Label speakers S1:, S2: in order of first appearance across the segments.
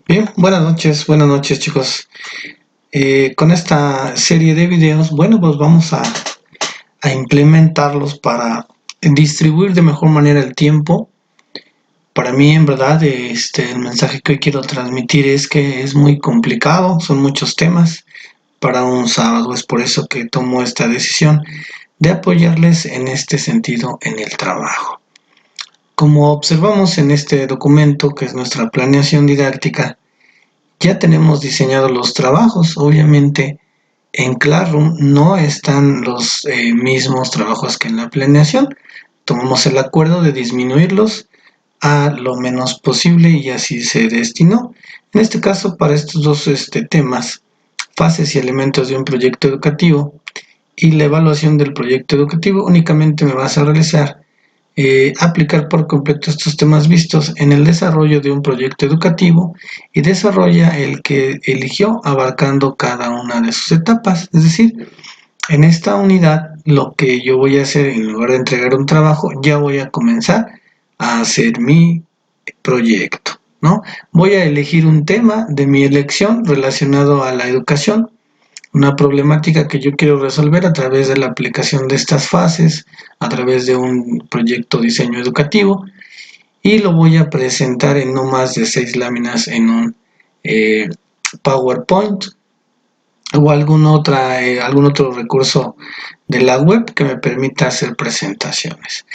S1: Bien, buenas noches chicos. Con esta serie de videos, bueno, pues vamos a implementarlos para distribuir de mejor manera el tiempo. Para mí, en verdad, el mensaje que hoy quiero transmitir es que es muy complicado, son muchos temas para un sábado. Es por eso que tomo esta decisión de apoyarles en este sentido en el trabajo. Como observamos en este documento, que es nuestra planeación didáctica, ya tenemos diseñados los trabajos. Obviamente en Classroom no están los mismos trabajos que en la planeación. Tomamos el acuerdo de disminuirlos a lo menos posible y así se destinó. En este caso, para estos dos temas, fases y elementos de un proyecto educativo y la evaluación del proyecto educativo, únicamente me vas a realizar aplicar por completo estos temas vistos en el desarrollo de un proyecto educativo y desarrolla el que eligió abarcando cada una de sus etapas. Es decir, en esta unidad lo que yo voy a hacer, en lugar de entregar un trabajo, ya voy a comenzar a hacer mi proyecto, ¿no? Voy a elegir un tema de mi elección relacionado a la educación, una problemática que yo quiero resolver a través de la aplicación de estas fases, a través de un proyecto diseño educativo, y lo voy a presentar en no más de 6 láminas en un eh, PowerPoint o algún otro recurso de la web que me permita hacer presentaciones.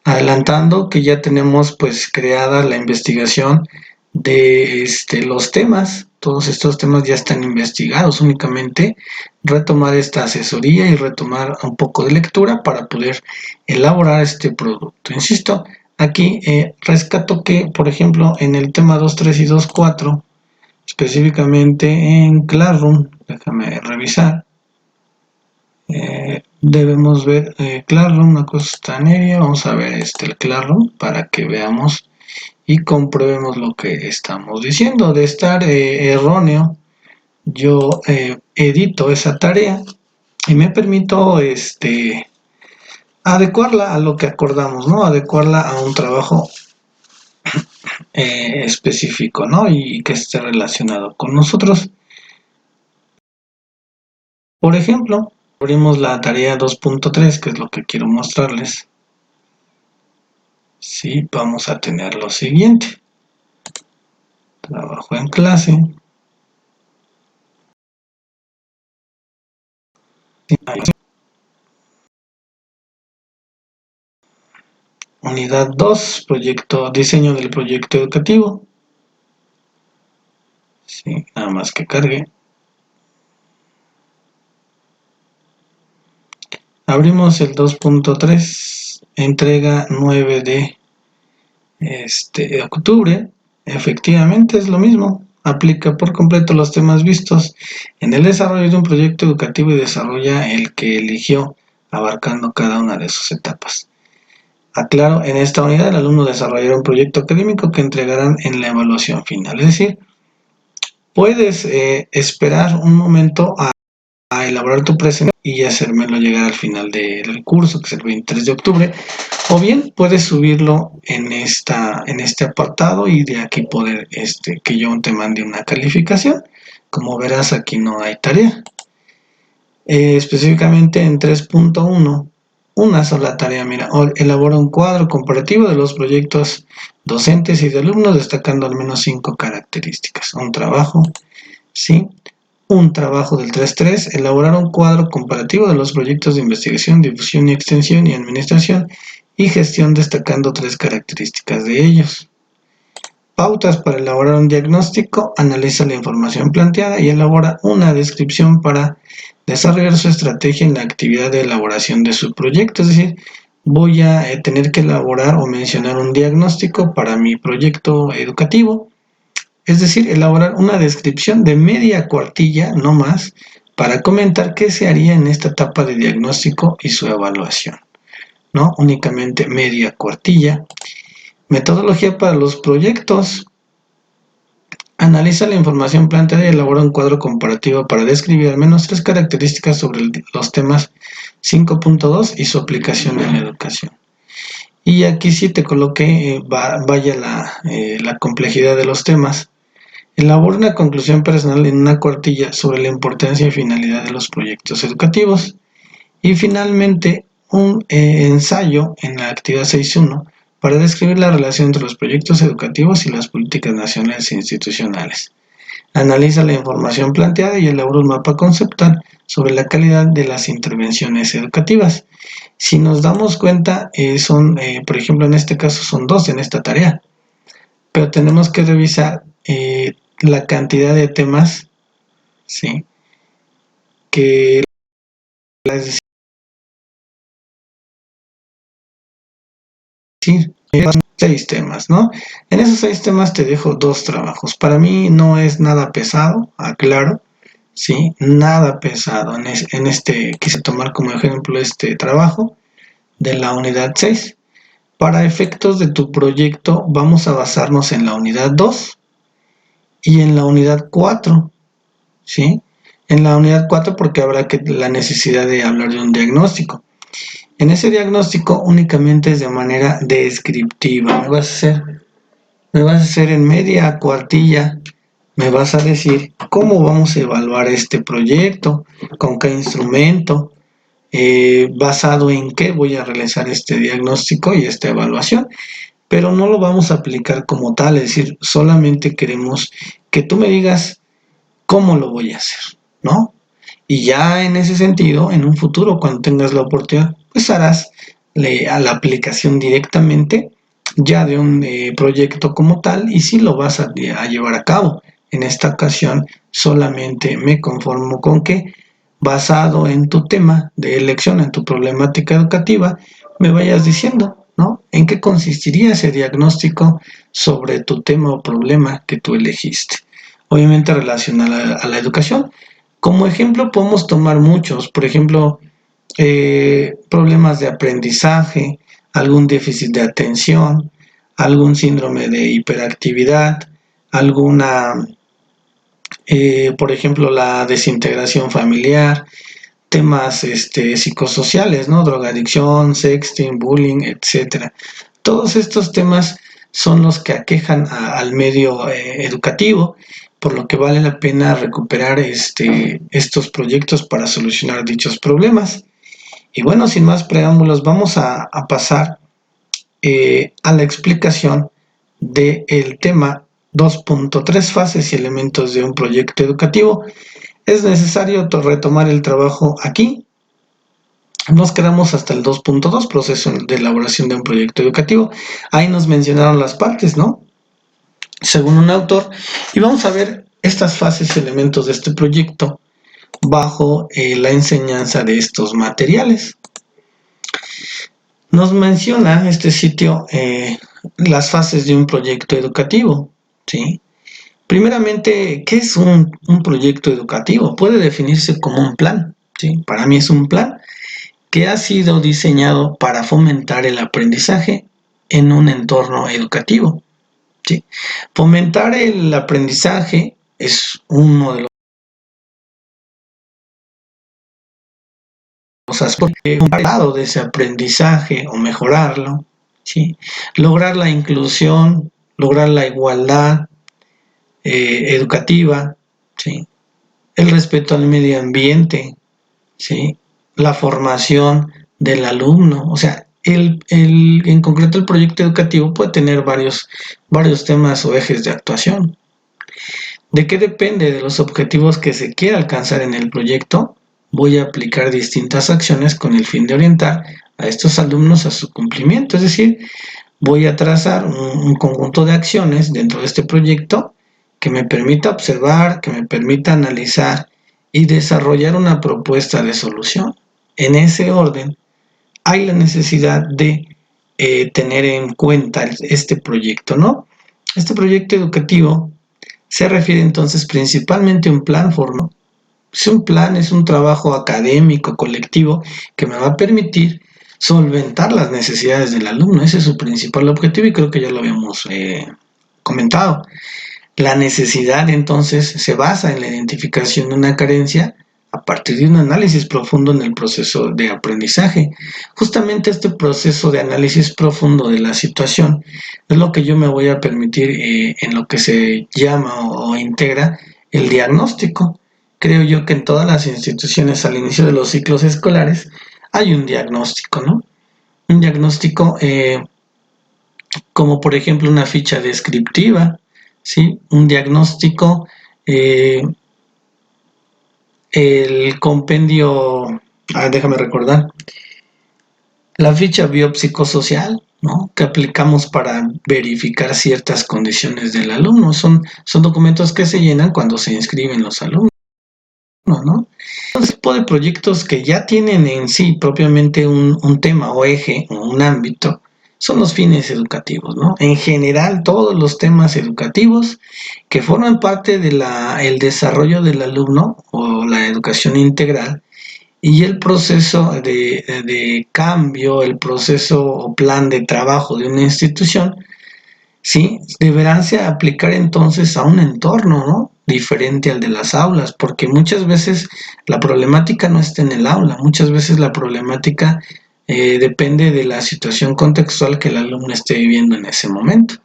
S1: Adelantando que ya tenemos pues creada la investigación de los temas. Todos estos temas ya están investigados, únicamente retomar esta asesoría y retomar un poco de lectura para poder elaborar este producto. Insisto, aquí rescato que, por ejemplo, en el tema 2.3 y 2.4, específicamente en Classroom, déjame revisar, debemos ver Classroom, una costanería. Vamos a ver el Classroom para que veamos y comprobemos lo que estamos diciendo. De estar erróneo, yo edito esa tarea y me permito adecuarla a lo que acordamos, ¿no? Adecuarla a un trabajo específico, ¿no? Y que esté relacionado con nosotros. Por ejemplo, abrimos la tarea 2.3, que es lo que quiero mostrarles. Sí, vamos a tener lo siguiente. Trabajo en clase. Unidad 2, proyecto, diseño del proyecto educativo. Sí, nada más que cargue. Abrimos el 2.3, entrega 9 de octubre. Efectivamente es lo mismo. Aplica por completo los temas vistos en el desarrollo de un proyecto educativo y desarrolla el que eligió, abarcando cada una de sus etapas. Aclaro, en esta unidad el alumno desarrollará un proyecto académico que entregarán en la evaluación final. Es decir, puedes esperar un momento a elaborar tu presentación y hacérmelo llegar al final del curso, que es el 23 de octubre, o bien puedes subirlo en este apartado y de aquí poder que yo te mande una calificación. Como verás, aquí no hay tarea. Específicamente en 3.1, una sola tarea. Mira, elabora un cuadro comparativo de los proyectos docentes y de alumnos, destacando al menos 5 características. Un trabajo, ¿sí? Un trabajo del 3.3, elaborar un cuadro comparativo de los proyectos de investigación, difusión y extensión y administración y gestión, destacando 3 características de ellos. Pautas para elaborar un diagnóstico, analiza la información planteada y elabora una descripción para desarrollar su estrategia en la actividad de elaboración de su proyecto. Es decir, voy a tener que elaborar o mencionar un diagnóstico para mi proyecto educativo. Es decir, elaborar una descripción de media cuartilla, no más, para comentar qué se haría en esta etapa de diagnóstico y su evaluación, ¿no? Únicamente media cuartilla. Metodología para los proyectos. Analiza la información planteada y elabora un cuadro comparativo para describir al menos 3 características sobre los temas 5.2 y su aplicación en la educación. Y aquí sí te coloqué, vaya la complejidad de los temas. Elabora una conclusión personal en una cuartilla sobre la importancia y finalidad de los proyectos educativos. Y finalmente, un ensayo en la actividad 6.1 para describir la relación entre los proyectos educativos y las políticas nacionales e institucionales. Analiza la información planteada y elabora un mapa conceptual sobre la calidad de las intervenciones educativas. Si nos damos cuenta, por ejemplo, en este caso son 2 en esta tarea, pero tenemos que revisar la cantidad de temas, ¿sí? Que las decir, 6 temas, ¿no? En esos 6 temas te dejo 2 trabajos. Para mí no es nada pesado, aclaro, ¿sí? Nada pesado. Quise tomar como ejemplo este trabajo de la unidad 6. Para efectos de tu proyecto vamos a basarnos en la unidad 2 y en la unidad 4, ¿sí? En la unidad 4 porque habrá la necesidad de hablar de un diagnóstico. En ese diagnóstico únicamente es de manera descriptiva. Me vas a hacer en media cuartilla, me vas a decir cómo vamos a evaluar este proyecto, con qué instrumento, basado en qué voy a realizar este diagnóstico y esta evaluación, pero no lo vamos a aplicar como tal, es decir, solamente queremos que tú me digas cómo lo voy a hacer, ¿no? Y ya en ese sentido, en un futuro, cuando tengas la oportunidad, pues harás a la aplicación directamente ya de un proyecto como tal y sí lo vas a llevar a cabo. En esta ocasión solamente me conformo con que, basado en tu tema de elección, en tu problemática educativa, me vayas diciendo, ¿no? ¿En qué consistiría ese diagnóstico sobre tu tema o problema que tú elegiste? Obviamente relacionado a la educación. Como ejemplo podemos tomar muchos, por ejemplo, problemas de aprendizaje, algún déficit de atención, algún síndrome de hiperactividad, por ejemplo, la desintegración familiar, temas psicosociales, ¿no? Drogadicción, sexting, bullying, etcétera. Todos estos temas son los que aquejan al medio educativo, por lo que vale la pena recuperar estos proyectos para solucionar dichos problemas. Y bueno, sin más preámbulos, vamos a pasar a la explicación del tema 2.3 fases y elementos de un proyecto educativo. Es necesario retomar el trabajo aquí. Nos quedamos hasta el 2.2, proceso de elaboración de un proyecto educativo. Ahí nos mencionaron las partes, ¿no? Según un autor. Y vamos a ver estas fases y elementos de este proyecto bajo la enseñanza de estos materiales. Nos menciona este sitio las fases de un proyecto educativo, ¿sí? Primeramente, ¿qué es un proyecto educativo? Puede definirse como un plan, ¿sí? Para mí es un plan que ha sido diseñado para fomentar el aprendizaje en un entorno educativo, ¿sí? Fomentar el aprendizaje es uno de los aspectos de ese aprendizaje o mejorarlo, ¿sí? Lograr la inclusión, lograr la igualdad educativa, ¿sí? El respeto al medio ambiente, ¿sí? La formación del alumno, o sea, en concreto el proyecto educativo puede tener varios temas o ejes de actuación. ¿De qué depende de los objetivos que se quiera alcanzar en el proyecto? Voy a aplicar distintas acciones con el fin de orientar a estos alumnos a su cumplimiento, es decir, voy a trazar un conjunto de acciones dentro de este proyecto que me permita observar, que me permita analizar y desarrollar una propuesta de solución. En ese orden, hay la necesidad de tener en cuenta este proyecto, ¿no? Este proyecto educativo se refiere entonces principalmente a un plan formal. Si un plan es un trabajo académico, colectivo, que me va a permitir solventar las necesidades del alumno. Ese es su principal objetivo y creo que ya lo habíamos comentado. La necesidad entonces se basa en la identificación de una carencia a partir de un análisis profundo en el proceso de aprendizaje. Justamente este proceso de análisis profundo de la situación es lo que yo me voy a permitir en lo que se llama o integra el diagnóstico. Creo yo que en todas las instituciones al inicio de los ciclos escolares hay un diagnóstico, ¿no? Un diagnóstico como por ejemplo una ficha descriptiva, ¿sí? Un diagnóstico, el compendio, déjame recordar, la ficha biopsicosocial, ¿no? Que aplicamos para verificar ciertas condiciones del alumno. Son documentos que se llenan cuando se inscriben los alumnos, ¿no? Este tipo de proyectos que ya tienen en sí propiamente un tema o eje o un ámbito son los fines educativos, ¿no? En general, todos los temas educativos que forman parte de el desarrollo del alumno o la educación integral y el proceso de cambio, el proceso o plan de trabajo de una institución, ¿sí? Deberán aplicar entonces a un entorno, ¿no? Diferente al de las aulas, porque muchas veces la problemática no está en el aula, muchas veces la problemática depende de la situación contextual que el alumno esté viviendo en ese momento.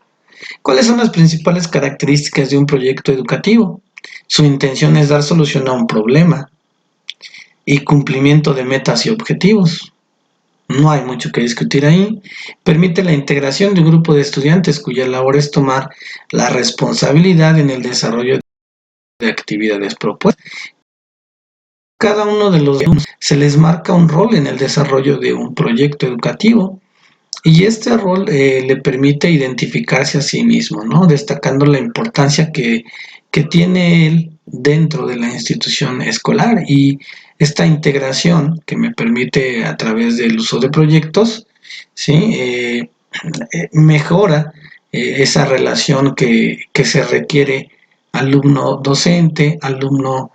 S1: ¿Cuáles son las principales características de un proyecto educativo? Su intención es dar solución a un problema y cumplimiento de metas y objetivos. No hay mucho que discutir ahí. Permite la integración de un grupo de estudiantes cuya labor es tomar la responsabilidad en el desarrollo de actividades propuestas. Cada uno de los alumnos se les marca un rol en el desarrollo de un proyecto educativo y este rol le permite identificarse a sí mismo, ¿no? Destacando la importancia que tiene él dentro de la institución escolar y esta integración que me permite a través del uso de proyectos, ¿sí? Mejora esa relación que se requiere alumno-docente, alumno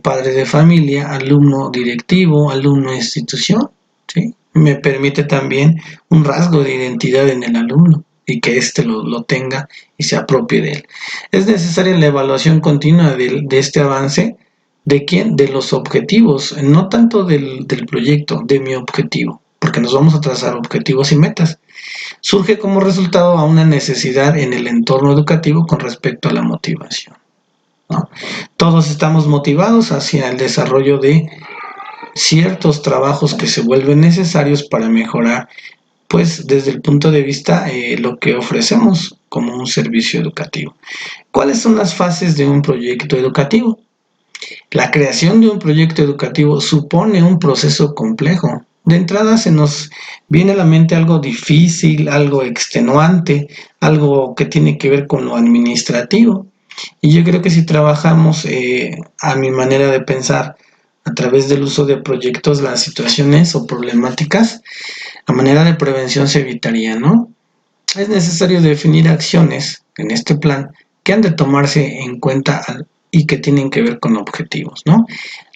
S1: padre de familia, alumno directivo, alumno institución, ¿sí? Me permite también un rasgo de identidad en el alumno y que éste lo tenga y se apropie de él. Es necesaria la evaluación continua de este avance. ¿De quién? De los objetivos, no tanto del proyecto, de mi objetivo, porque nos vamos a trazar objetivos y metas. Surge como resultado a una necesidad en el entorno educativo con respecto a la motivación, ¿no? Todos estamos motivados hacia el desarrollo de ciertos trabajos que se vuelven necesarios para mejorar, pues desde el punto de vista lo que ofrecemos como un servicio educativo. ¿Cuáles son las fases de un proyecto educativo? La creación de un proyecto educativo supone un proceso complejo. De entrada se nos viene a la mente algo difícil, algo extenuante, algo que tiene que ver con lo administrativo. Y yo creo que si trabajamos a mi manera de pensar a través del uso de proyectos, las situaciones o problemáticas, a manera de prevención se evitaría, ¿no? Es necesario definir acciones en este plan que han de tomarse en cuenta y que tienen que ver con objetivos, ¿no?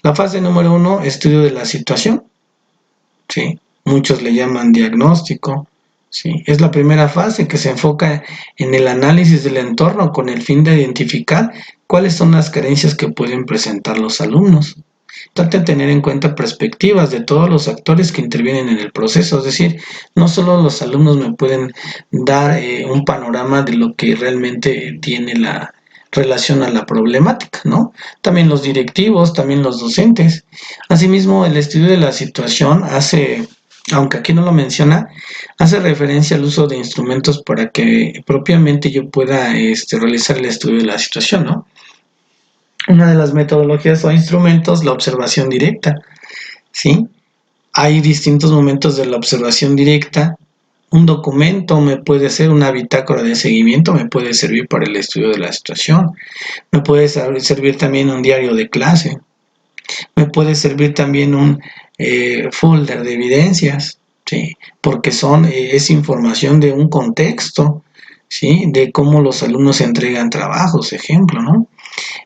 S1: La fase número 1, estudio de la situación, ¿sí? Muchos le llaman diagnóstico, ¿sí? Es la primera fase que se enfoca en el análisis del entorno con el fin de identificar cuáles son las carencias que pueden presentar los alumnos. Trata de tener en cuenta perspectivas de todos los actores que intervienen en el proceso, es decir, no solo los alumnos me pueden dar un panorama de lo que realmente tiene la relación a la problemática, ¿no? También los directivos, también los docentes. Asimismo, el estudio de la situación hace, aunque aquí no lo menciona, hace referencia al uso de instrumentos para que propiamente yo pueda realizar el estudio de la situación, ¿no? Una de las metodologías o instrumentos, la observación directa, ¿sí? Hay distintos momentos de la observación directa. Un documento me puede ser una bitácora de seguimiento, me puede servir para el estudio de la situación. Me puede servir también un diario de clase. Me puede servir también un folder de evidencias, ¿sí? Porque es información de un contexto, ¿sí? De cómo los alumnos entregan trabajos, ejemplo, ¿no?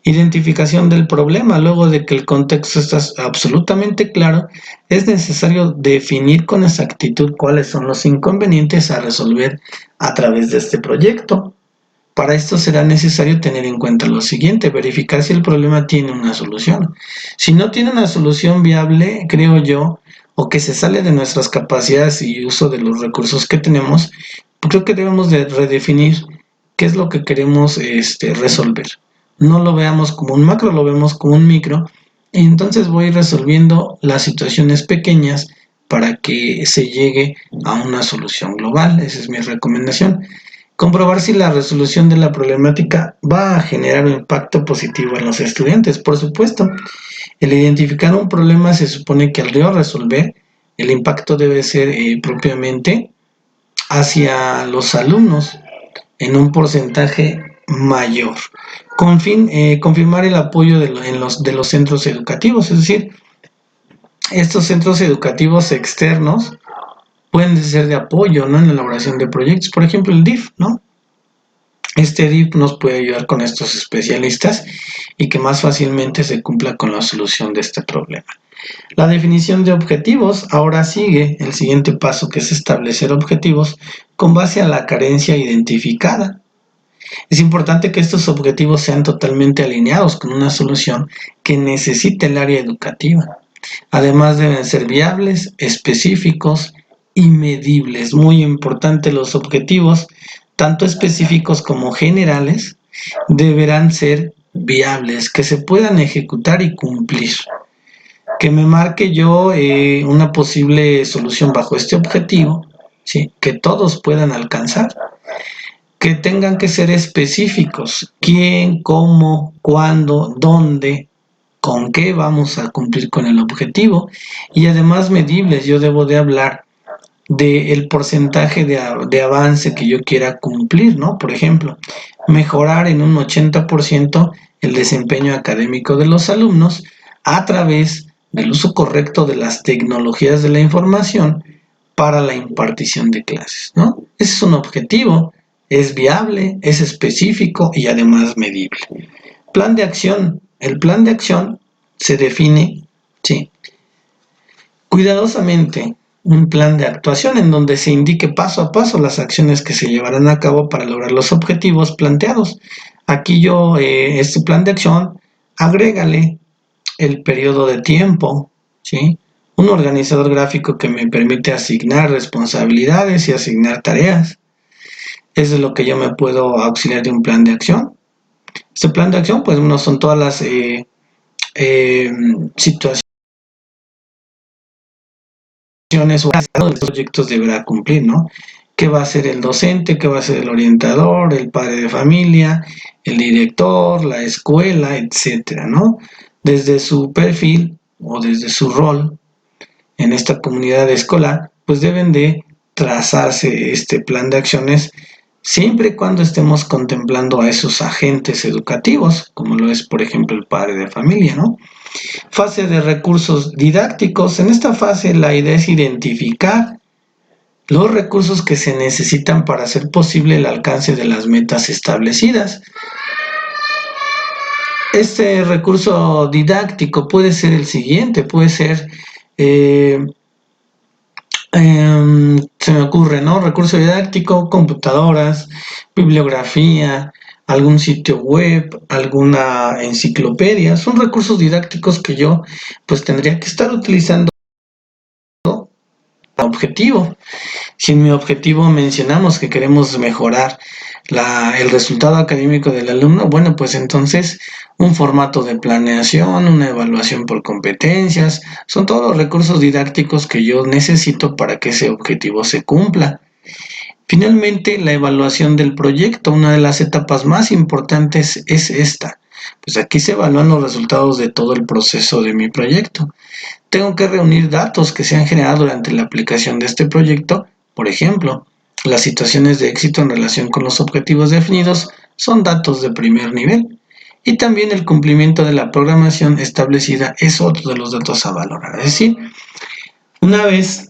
S1: Identificación del problema. Luego de que el contexto está absolutamente claro, es necesario definir con exactitud cuáles son los inconvenientes a resolver a través de este proyecto. Para esto será necesario tener en cuenta lo siguiente, verificar si el problema tiene una solución. Si no tiene una solución viable, creo yo, o que se sale de nuestras capacidades y uso de los recursos que tenemos, pues creo que debemos de redefinir qué es lo que queremos resolver. No lo veamos como un macro, lo vemos como un micro, y entonces voy resolviendo las situaciones pequeñas para que se llegue a una solución global. Esa es mi recomendación. Comprobar si la resolución de la problemática va a generar un impacto positivo en los estudiantes. Por supuesto, el identificar un problema se supone que al resolver, el impacto debe ser propiamente hacia los alumnos en un porcentaje mayor. Con fin, confirmar el apoyo de los centros educativos, es decir, estos centros educativos externos pueden ser de apoyo, ¿no?, en la elaboración de proyectos. Por ejemplo, el DIF, ¿no? Este DIF nos puede ayudar con estos especialistas y que más fácilmente se cumpla con la solución de este problema. La definición de objetivos. Ahora sigue el siguiente paso, que es establecer objetivos con base a la carencia identificada. Es importante que estos objetivos sean totalmente alineados con una solución que necesite el área educativa. Además deben ser viables, específicos y medibles. Muy importante, los objetivos, tanto específicos como generales, deberán ser viables, que se puedan ejecutar y cumplir. Que me marque yo una posible solución bajo este objetivo, ¿sí?, que todos puedan alcanzar. Que tengan que ser específicos. ¿Quién, cómo, cuándo, dónde, con qué vamos a cumplir con el objetivo? Y además medibles. Yo debo de hablar del porcentaje de avance que yo quiera cumplir, ¿no? Por ejemplo, mejorar en un 80% el desempeño académico de los alumnos a través del uso correcto de las tecnologías de la información para la impartición de clases, ¿no? Ese es un objetivo, es viable, es específico y además medible. Plan de acción. El plan de acción se define, ¿sí?, cuidadosamente, un plan de actuación en donde se indique paso a paso las acciones que se llevarán a cabo para lograr los objetivos planteados. Aquí yo, este plan de acción, agrégale el periodo de tiempo, ¿sí?, un organizador gráfico que me permite asignar responsabilidades y asignar tareas. Eso es lo que yo me puedo auxiliar de un plan de acción. Este plan de acción, pues, no son todas las situaciones o los proyectos deberá cumplir, ¿no? ¿Qué va a ser el docente? ¿Qué va a ser el orientador? ¿El padre de familia? ¿El director? ¿La escuela? Etcétera, ¿no? Desde su perfil o desde su rol en esta comunidad escolar, pues deben de trazarse este plan de acciones siempre y cuando estemos contemplando a esos agentes educativos, como lo es, por ejemplo, el padre de familia, ¿no? Fase de recursos didácticos. En esta fase la idea es identificar los recursos que se necesitan para hacer posible el alcance de las metas establecidas. Este recurso didáctico puede ser el siguiente, puede ser, se me ocurre, ¿no? Recurso didáctico, computadoras, bibliografía, algún sitio web, alguna enciclopedia. Son recursos didácticos que yo pues tendría que estar utilizando objetivo. Si en mi objetivo mencionamos que queremos mejorar el resultado académico del alumno, bueno, pues entonces un formato de planeación, una evaluación por competencias, son todos los recursos didácticos que yo necesito para que ese objetivo se cumpla. Finalmente, la evaluación del proyecto. Una de las etapas más importantes es esta. Pues aquí se evalúan los resultados de todo el proceso de mi proyecto. Tengo que reunir datos que se han generado durante la aplicación de este proyecto. Por ejemplo, las situaciones de éxito en relación con los objetivos definidos son datos de primer nivel. Y también el cumplimiento de la programación establecida es otro de los datos a valorar. Es decir, una vez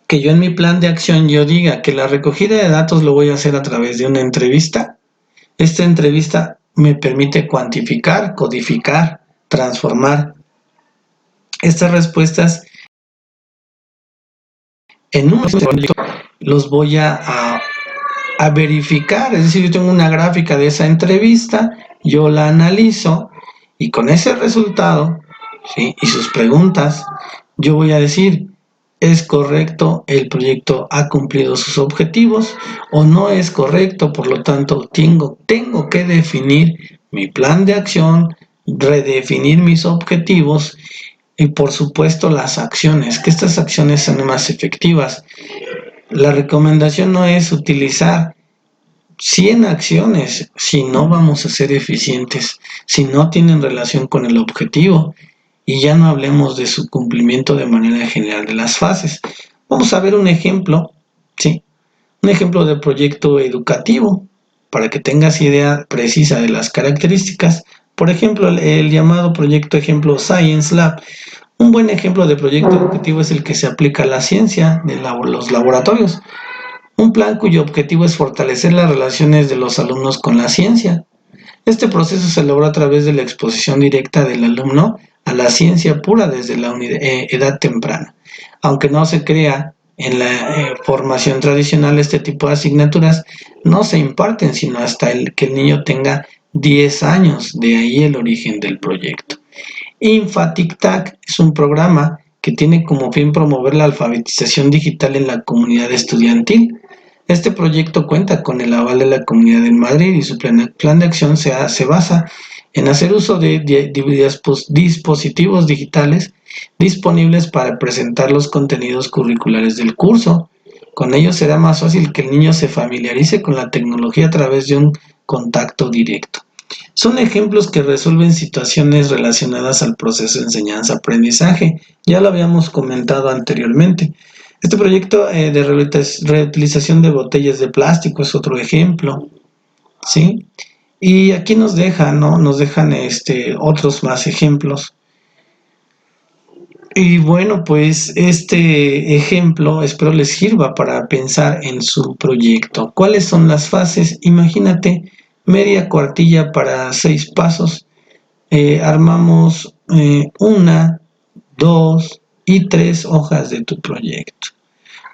S1: que yo en mi plan de acción yo diga que la recogida de datos lo voy a hacer a través de una entrevista, esta entrevista me permite cuantificar, codificar, transformar estas respuestas en un proyecto. Los voy a a verificar, es decir, yo tengo una gráfica de esa entrevista, yo la analizo y con ese resultado, ¿sí?, y sus preguntas, yo voy a decir, ¿es correcto? ¿El proyecto ha cumplido sus objetivos o no es correcto? Por lo tanto, tengo que definir mi plan de acción, redefinir mis objetivos y por supuesto las acciones, que estas acciones sean más efectivas. La recomendación no es utilizar 100 acciones si no vamos a ser eficientes, si no tienen relación con el objetivo, y ya no hablemos de su cumplimiento de manera general de las fases. Vamos a ver un ejemplo, ¿sí? Un ejemplo de proyecto educativo, para que tengas idea precisa de las características. Por ejemplo, el llamado proyecto ejemplo Science Lab. Un buen ejemplo de proyecto educativo es el que se aplica a la ciencia de los laboratorios. Un plan cuyo objetivo es fortalecer las relaciones de los alumnos con la ciencia. Este proceso se logra a través de la exposición directa del alumno a la ciencia pura desde la edad temprana. Aunque no se crea en la formación tradicional, este tipo de asignaturas no se imparten sino hasta que el niño tenga 10 años, de ahí el origen del proyecto. InfaTIC-TAC es un programa que tiene como fin promover la alfabetización digital en la comunidad estudiantil. Este proyecto cuenta con el aval de la Comunidad de Madrid y su plan de acción se basa en hacer uso de dispositivos digitales disponibles para presentar los contenidos curriculares del curso. Con ello será más fácil que el niño se familiarice con la tecnología a través de un contacto directo. Son ejemplos que resuelven situaciones relacionadas al proceso de enseñanza-aprendizaje. Ya lo habíamos comentado anteriormente. Este proyecto de reutilización de botellas de plástico es otro ejemplo, ¿sí? Y aquí nos dejan, ¿no? Nos dejan otros más ejemplos. Y bueno, pues este ejemplo espero les sirva para pensar en su proyecto. ¿Cuáles son las fases? Imagínate media cuartilla para 6 pasos. Armamos 1, 2 y 3 hojas de tu proyecto.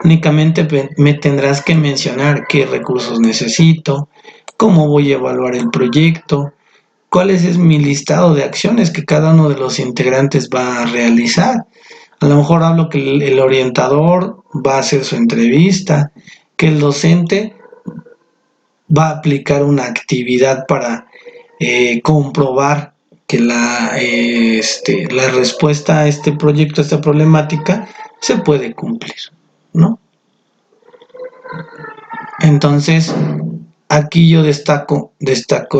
S1: Únicamente me tendrás que mencionar qué recursos necesito, cómo voy a evaluar el proyecto, cuál es mi listado de acciones que cada uno de los integrantes va a realizar. A lo mejor hablo que el orientador va a hacer su entrevista, que el docente va a aplicar una actividad para comprobar que la respuesta a este proyecto, a esta problemática, se puede cumplir, ¿no? Entonces, aquí yo destaco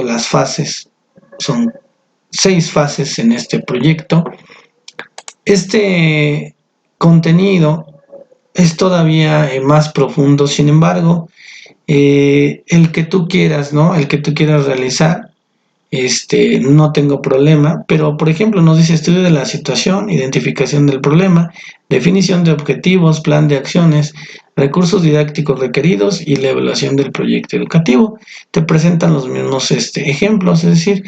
S1: las fases. Son 6 fases en este proyecto. Este contenido es todavía más profundo, sin embargo, el que tú quieras, ¿no? El que tú quieras realizar, no tengo problema, pero por ejemplo nos dice estudio de la situación, identificación del problema, definición de objetivos, plan de acciones, recursos didácticos requeridos y la evaluación del proyecto educativo. Te presentan los mismos ejemplos, es decir,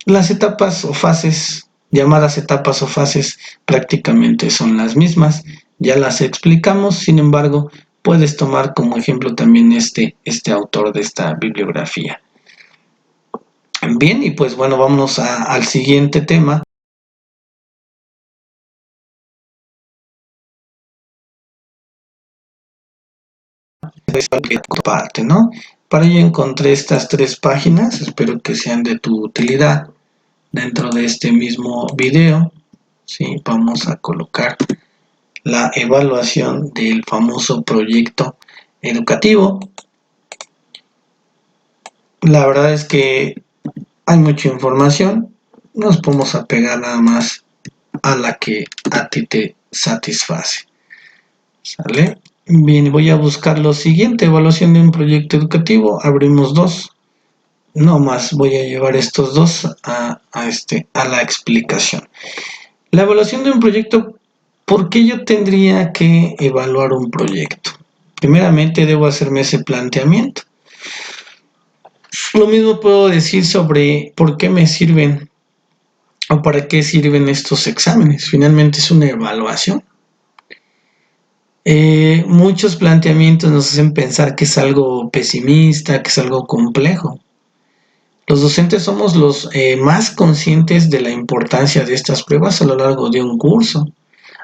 S1: las etapas o fases, llamadas etapas o fases, prácticamente son las mismas, ya las explicamos, sin embargo, puedes tomar como ejemplo también este autor de esta bibliografía. Bien, y pues bueno, vámonos al siguiente tema. Parte, ¿no? Para ello encontré estas 3 páginas, espero que sean de tu utilidad dentro de este mismo video. Sí, vamos a colocar la evaluación del famoso proyecto educativo. La verdad es que hay mucha información, nos podemos apegar nada más a la que a ti te satisface. ¿Sale? Bien, voy a buscar lo siguiente, evaluación de un proyecto educativo, abrimos 2, no más voy a llevar estos 2 a la explicación. La evaluación de un proyecto, ¿por qué yo tendría que evaluar un proyecto? Primeramente debo hacerme ese planteamiento. Lo mismo puedo decir sobre por qué me sirven o para qué sirven estos exámenes. Finalmente es una evaluación. Muchos planteamientos nos hacen pensar que es algo pesimista, que es algo complejo. Los docentes somos los más conscientes de la importancia de estas pruebas a lo largo de un curso,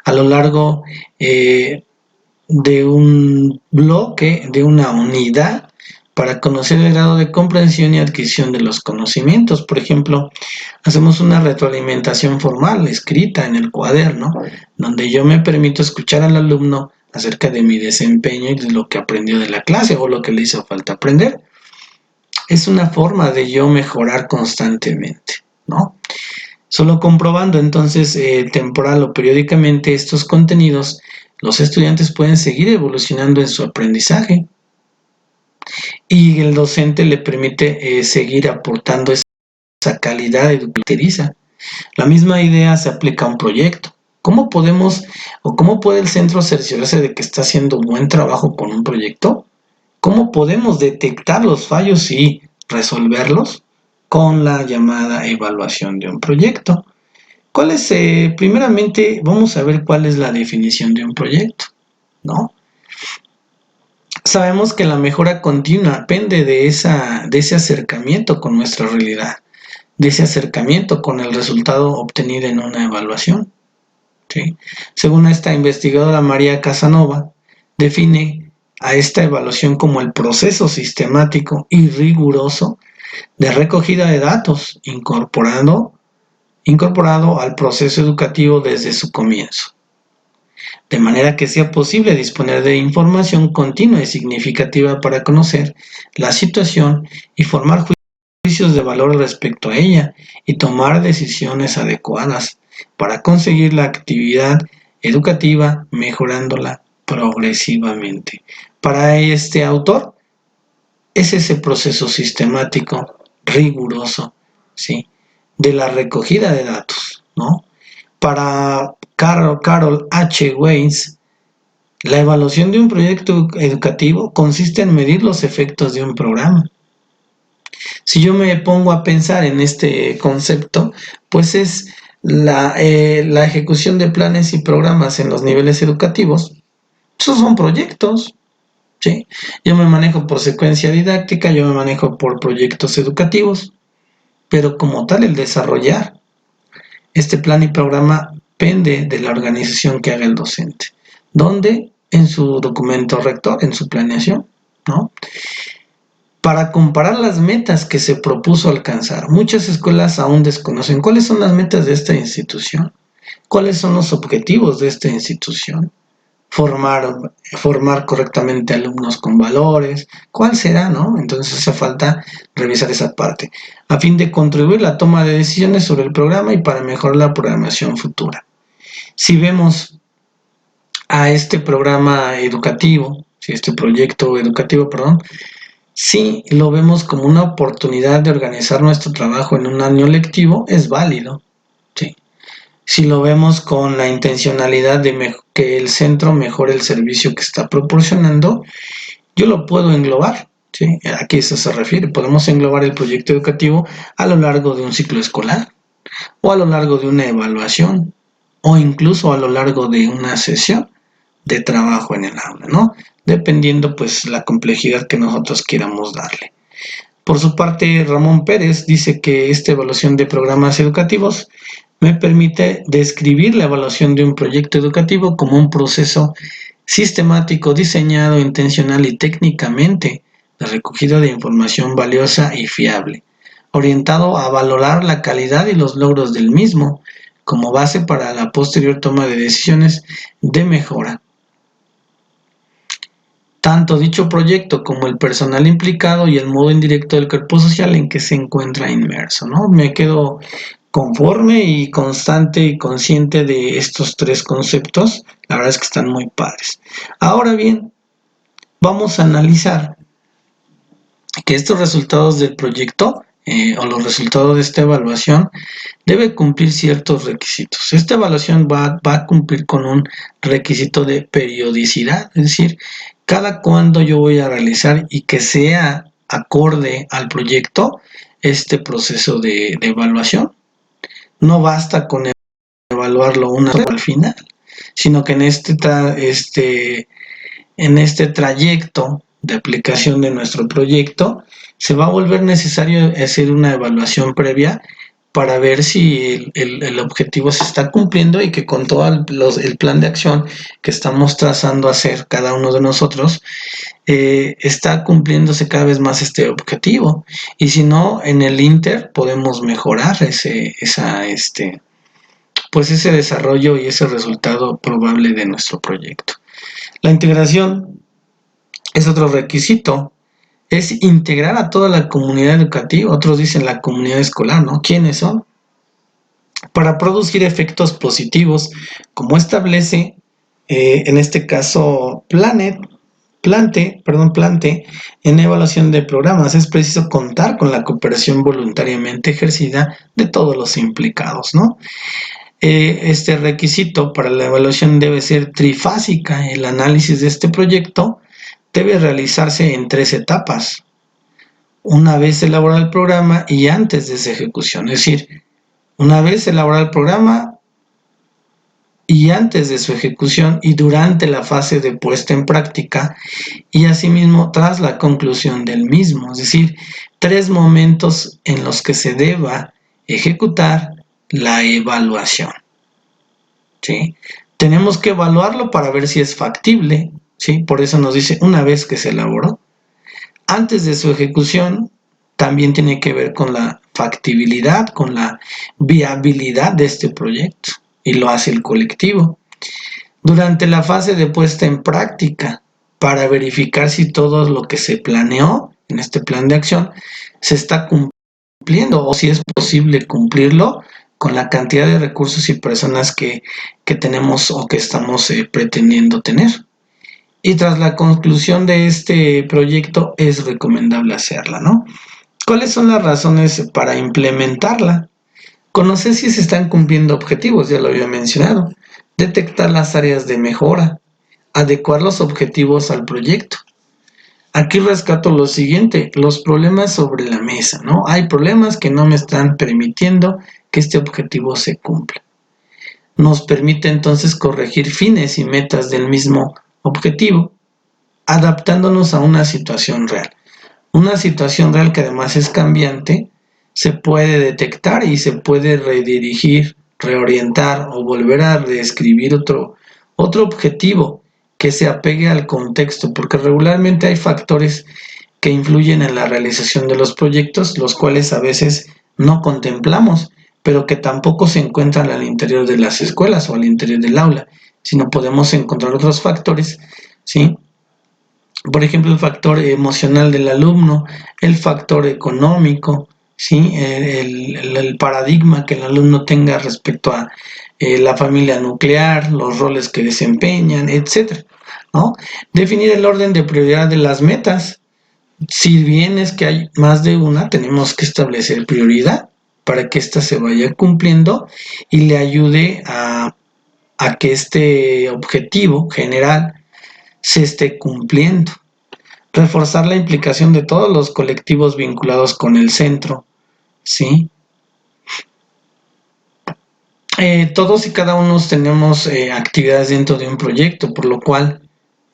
S1: a lo largo de un bloque, de una unidad, para conocer el grado de comprensión y adquisición de los conocimientos. Por ejemplo, hacemos una retroalimentación formal, escrita en el cuaderno, donde yo me permito escuchar al alumno acerca de mi desempeño y de lo que aprendió de la clase o lo que le hizo falta aprender. Es una forma de yo mejorar constantemente, ¿no? Solo comprobando entonces temporal o periódicamente estos contenidos, los estudiantes pueden seguir evolucionando en su aprendizaje y el docente le permite seguir aportando esa calidad educativa. La misma idea se aplica a un proyecto. ¿Cómo podemos o cómo puede el centro cerciorarse de que está haciendo un buen trabajo con un proyecto? ¿Cómo podemos detectar los fallos y resolverlos? Con la llamada evaluación de un proyecto. ¿Cuál es, primeramente, vamos a ver cuál es la definición de un proyecto, ¿no? Sabemos que la mejora continua depende de ese acercamiento con nuestra realidad, de ese acercamiento con el resultado obtenido en una evaluación, ¿sí? Según esta investigadora María Casanova, define a esta evaluación como el proceso sistemático y riguroso de recogida de datos incorporado al proceso educativo desde su comienzo, de manera que sea posible disponer de información continua y significativa para conocer la situación y formar juicios de valor respecto a ella y tomar decisiones adecuadas para conseguir la actividad educativa mejorándola progresivamente. Para este autor es ese proceso sistemático, riguroso, ¿sí?, de la recogida de datos, ¿no? Para Carol H. Weiss, la evaluación de un proyecto educativo consiste en medir los efectos de un programa. Si yo me pongo a pensar en este concepto, pues es la ejecución de planes y programas en los niveles educativos. Esos son proyectos, ¿sí? Yo me manejo por secuencia didáctica, yo me manejo por proyectos educativos, pero como tal el desarrollar este plan y programa pende de la organización que haga el docente, donde en su documento rector, en su planeación, ¿no? Para comparar las metas que se propuso alcanzar. Muchas escuelas aún desconocen cuáles son las metas de esta institución, cuáles son los objetivos de esta institución, formar correctamente alumnos con valores, cuál será, ¿no? Entonces hace falta revisar esa parte, a fin de contribuir a la toma de decisiones sobre el programa y para mejorar la programación futura. Si vemos a este programa educativo, si este proyecto educativo, perdón, si lo vemos como una oportunidad de organizar nuestro trabajo en un año lectivo, es válido, ¿sí? Si lo vemos con la intencionalidad de que el centro mejore el servicio que está proporcionando, yo lo puedo englobar, ¿sí? ¿A qué eso se refiere? Podemos englobar el proyecto educativo a lo largo de un ciclo escolar, o a lo largo de una evaluación, o incluso a lo largo de una sesión de trabajo en el aula, ¿no? Dependiendo pues la complejidad que nosotros queramos darle. Por su parte, Ramón Pérez dice que esta evaluación de programas educativos me permite describir la evaluación de un proyecto educativo como un proceso sistemático, diseñado, intencional y técnicamente de recogida de información valiosa y fiable, orientado a valorar la calidad y los logros del mismo como base para la posterior toma de decisiones de mejora. Tanto dicho proyecto como el personal implicado y el modo indirecto del cuerpo social en que se encuentra inmerso, ¿no? Me quedo conforme y constante y consciente de estos tres conceptos. La verdad es que están muy padres. Ahora bien, vamos a analizar que estos resultados del proyecto o los resultados de esta evaluación debe cumplir ciertos requisitos. Esta evaluación va a cumplir con un requisito de periodicidad, es decir, cada cuándo yo voy a realizar y que sea acorde al proyecto este proceso de evaluación. No basta con evaluarlo una vez al final, sino que en este trayecto de aplicación de nuestro proyecto se va a volver necesario hacer una evaluación previa para ver si el objetivo se está cumpliendo y que con todo el plan de acción que estamos trazando hacer cada uno de nosotros, está cumpliéndose cada vez más este objetivo. Y si no, en el Inter podemos mejorar pues ese desarrollo y ese resultado probable de nuestro proyecto. La integración es otro requisito. Es integrar a toda la comunidad educativa, otros dicen la comunidad escolar, ¿no? ¿Quiénes son? Para producir efectos positivos, como establece, en este caso, Plante, en evaluación de programas, es preciso contar con la cooperación voluntariamente ejercida de todos los implicados, ¿no? Este requisito para la evaluación debe ser trifásica. El análisis de este proyecto debe realizarse en 3 etapas: una vez elaborado el programa y antes de su ejecución. Es decir, una vez elaborado el programa y antes de su ejecución y durante la fase de puesta en práctica, y asimismo tras la conclusión del mismo. Es decir, 3 momentos en los que se deba ejecutar la evaluación, ¿sí? Tenemos que evaluarlo para ver si es factible, ¿sí? Por eso nos dice una vez que se elaboró. Antes de su ejecución también tiene que ver con la factibilidad, con la viabilidad de este proyecto, y lo hace el colectivo. Durante la fase de puesta en práctica, para verificar si todo lo que se planeó en este plan de acción se está cumpliendo o si es posible cumplirlo con la cantidad de recursos y personas que tenemos o que estamos pretendiendo tener. Y tras la conclusión de este proyecto es recomendable hacerla, ¿no? ¿Cuáles son las razones para implementarla? Conocer si se están cumpliendo objetivos, ya lo había mencionado. Detectar las áreas de mejora. Adecuar los objetivos al proyecto. Aquí rescato lo siguiente: los problemas sobre la mesa, ¿no? Hay problemas que no me están permitiendo que este objetivo se cumpla. Nos permite entonces corregir fines y metas del mismo objetivo, adaptándonos a una situación real. Una situación real que además es cambiante, se puede detectar y se puede redirigir, reorientar o volver a reescribir otro objetivo que se apegue al contexto, porque regularmente hay factores que influyen en la realización de los proyectos, los cuales a veces no contemplamos, pero que tampoco se encuentran al interior de las escuelas o al interior del aula, sino podemos encontrar otros factores, ¿sí? Por ejemplo, el factor emocional del alumno, el factor económico, ¿sí? El paradigma que el alumno tenga respecto a la familia nuclear, los roles que desempeñan, etcétera, ¿no? Definir el orden de prioridad de las metas. Si bien es que hay más de una, tenemos que establecer prioridad para que ésta se vaya cumpliendo y le ayude a que este objetivo general se esté cumpliendo. Reforzar la implicación de todos los colectivos vinculados con el centro, ¿sí? Todos y cada uno tenemos actividades dentro de un proyecto, por lo cual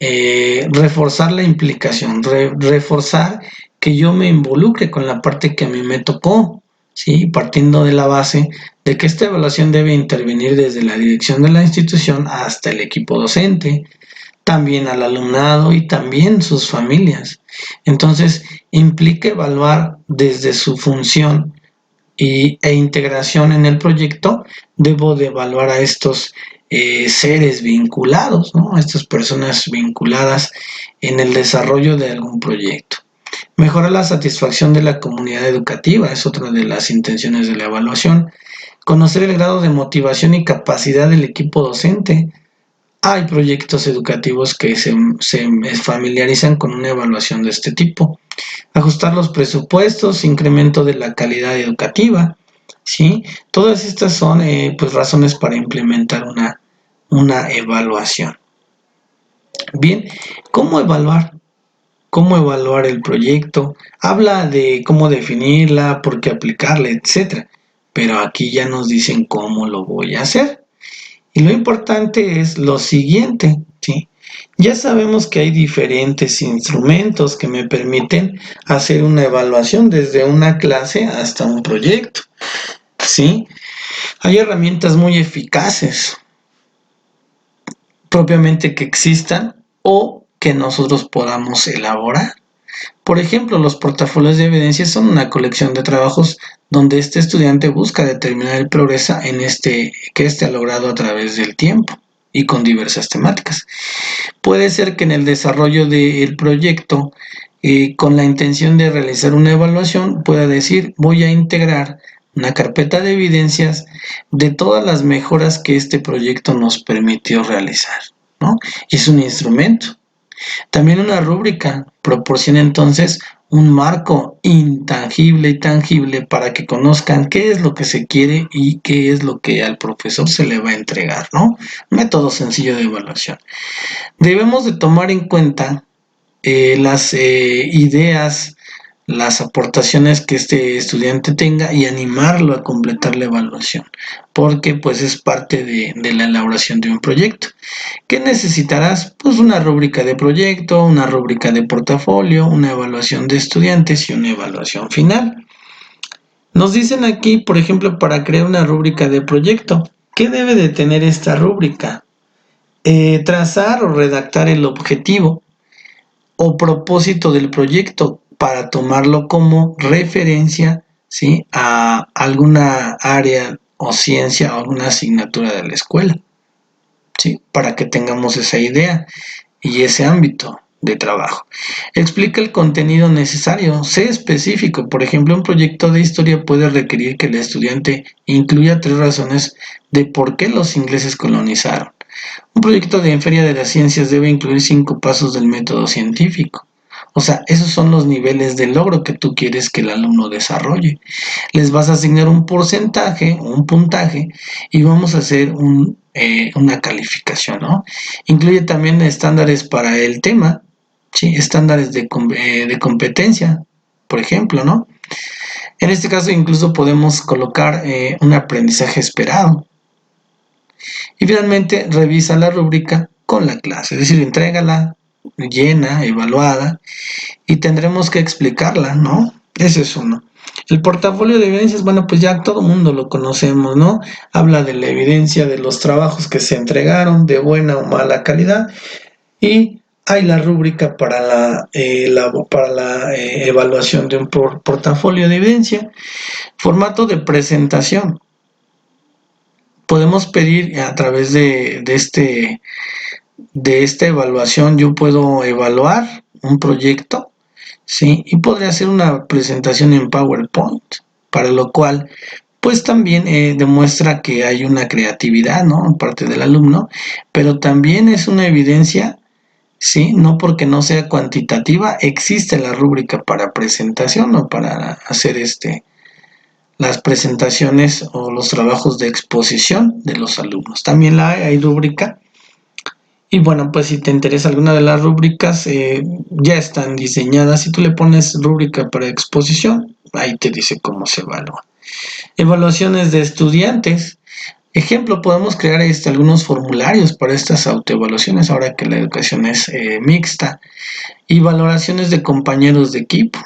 S1: reforzar la implicación, reforzar que yo me involucre con la parte que a mí me tocó, ¿sí? Partiendo de la base de que esta evaluación debe intervenir desde la dirección de la institución hasta el equipo docente, también al alumnado y también sus familias. Entonces, implica evaluar desde su función e integración en el proyecto. Debo de evaluar a estos seres vinculados, ¿no? A estas personas vinculadas en el desarrollo de algún proyecto. Mejorar la satisfacción de la comunidad educativa es otra de las intenciones de la evaluación. Conocer el grado de motivación y capacidad del equipo docente. Hay proyectos educativos que se familiarizan con una evaluación de este tipo. Ajustar los presupuestos, incremento de la calidad educativa, ¿sí? Todas estas son pues razones para implementar una evaluación. Bien, ¿cómo evaluar? ¿Cómo evaluar el proyecto? Habla de cómo definirla, por qué aplicarla, etcétera. Pero aquí ya nos dicen cómo lo voy a hacer. Y lo importante es lo siguiente, ¿sí? Ya sabemos que hay diferentes instrumentos que me permiten hacer una evaluación desde una clase hasta un proyecto, ¿sí? Hay herramientas muy eficaces, propiamente que existan o que nosotros podamos elaborar. Por ejemplo, los portafolios de evidencia son una colección de trabajos donde este estudiante busca determinar el progreso que éste ha logrado a través del tiempo y con diversas temáticas. Puede ser que en el desarrollo del proyecto, con la intención de realizar una evaluación, pueda decir, voy a integrar una carpeta de evidencias de todas las mejoras que este proyecto nos permitió realizar, ¿no? Y es un instrumento. También una rúbrica proporciona entonces un marco intangible y tangible para que conozcan qué es lo que se quiere y qué es lo que al profesor se le va a entregar, ¿no? Método sencillo de evaluación. Debemos de tomar en cuenta las ideas, las aportaciones que este estudiante tenga y animarlo a completar la evaluación, porque pues es parte de la elaboración de un proyecto. ¿Qué necesitarás? Pues una rúbrica de proyecto, una rúbrica de portafolio, una evaluación de estudiantes y una evaluación final. Nos dicen aquí, por ejemplo, para crear una rúbrica de proyecto, ¿qué debe de tener esta rúbrica? Trazar o redactar el objetivo o propósito del proyecto para tomarlo como referencia, ¿sí?, a alguna área o ciencia o alguna asignatura de la escuela, ¿sí?, para que tengamos esa idea y ese ámbito de trabajo. Explica el contenido necesario, sé específico. Por ejemplo, un proyecto de historia puede requerir que el estudiante incluya 3 razones de por qué los ingleses colonizaron. Un proyecto de Feria de las Ciencias debe incluir 5 pasos del método científico. O sea, esos son los niveles de logro que tú quieres que el alumno desarrolle. Les vas a asignar un porcentaje, un puntaje, y vamos a hacer una calificación, ¿no? Incluye también estándares para el tema, ¿sí? Estándares de competencia, por ejemplo, ¿no? En este caso incluso podemos colocar un aprendizaje esperado. Y finalmente revisa la rúbrica con la clase, es decir, entrégala llena, evaluada, y tendremos que explicarla, ¿no? Ese es uno. El portafolio de evidencias, bueno, pues ya todo mundo lo conocemos, ¿no? Habla de la evidencia de los trabajos que se entregaron de buena o mala calidad y hay la rúbrica para la evaluación de un portafolio de evidencia. Formato de presentación. Podemos pedir a través de esta evaluación, yo puedo evaluar un proyecto, ¿sí? Y podría hacer una presentación en PowerPoint, para lo cual, pues también demuestra que hay una creatividad, ¿no?, en parte del alumno, pero también es una evidencia, ¿sí? No porque no sea cuantitativa, existe la rúbrica para presentación o para hacer las presentaciones o los trabajos de exposición de los alumnos. También hay rúbrica. Y bueno, pues si te interesa alguna de las rúbricas, ya están diseñadas. Si tú le pones rúbrica para exposición, ahí te dice cómo se evalúa. Evaluaciones de estudiantes. Ejemplo, podemos crear algunos formularios para estas autoevaluaciones, ahora que la educación es mixta. Y valoraciones de compañeros de equipo.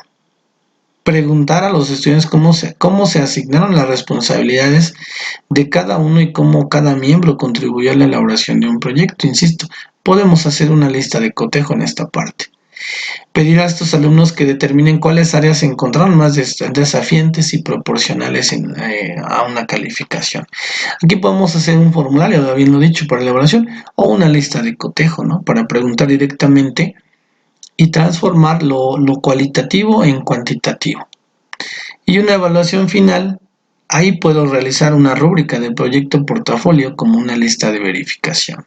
S1: Preguntar a los estudiantes cómo se asignaron las responsabilidades de cada uno y cómo cada miembro contribuyó a la elaboración de un proyecto. Insisto, podemos hacer una lista de cotejo en esta parte. Pedir a estos alumnos que determinen cuáles áreas se encontraron más desafiantes y proporcionales a una calificación. Aquí podemos hacer un formulario, habiendo dicho, para elaboración o una lista de cotejo, ¿no?, para preguntar directamente y transformar lo cualitativo en cuantitativo. Y una evaluación final, ahí puedo realizar una rúbrica del proyecto portafolio como una lista de verificación.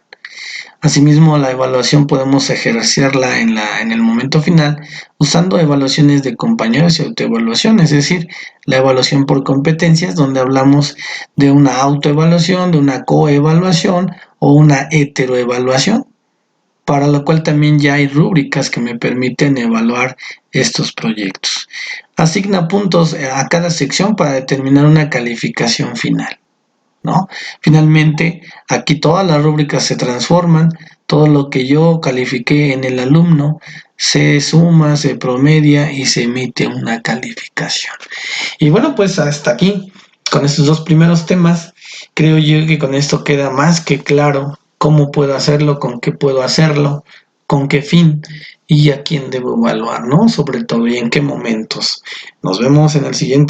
S1: Asimismo, la evaluación podemos ejercerla en el momento final usando evaluaciones de compañeros y autoevaluación, es decir, la evaluación por competencias, donde hablamos de una autoevaluación, de una coevaluación o una heteroevaluación, para lo cual también ya hay rúbricas que me permiten evaluar estos proyectos. Asigna puntos a cada sección para determinar una calificación final. ¿no? Finalmente, aquí todas las rúbricas se transforman, todo lo que yo califiqué en el alumno se suma, se promedia y se emite una calificación. Y bueno, pues hasta aquí, con estos dos primeros temas, creo yo que con esto queda más que claro cómo puedo hacerlo, con qué puedo hacerlo, con qué fin y a quién debo evaluar, ¿no? Sobre todo y en qué momentos. Nos vemos en el siguiente.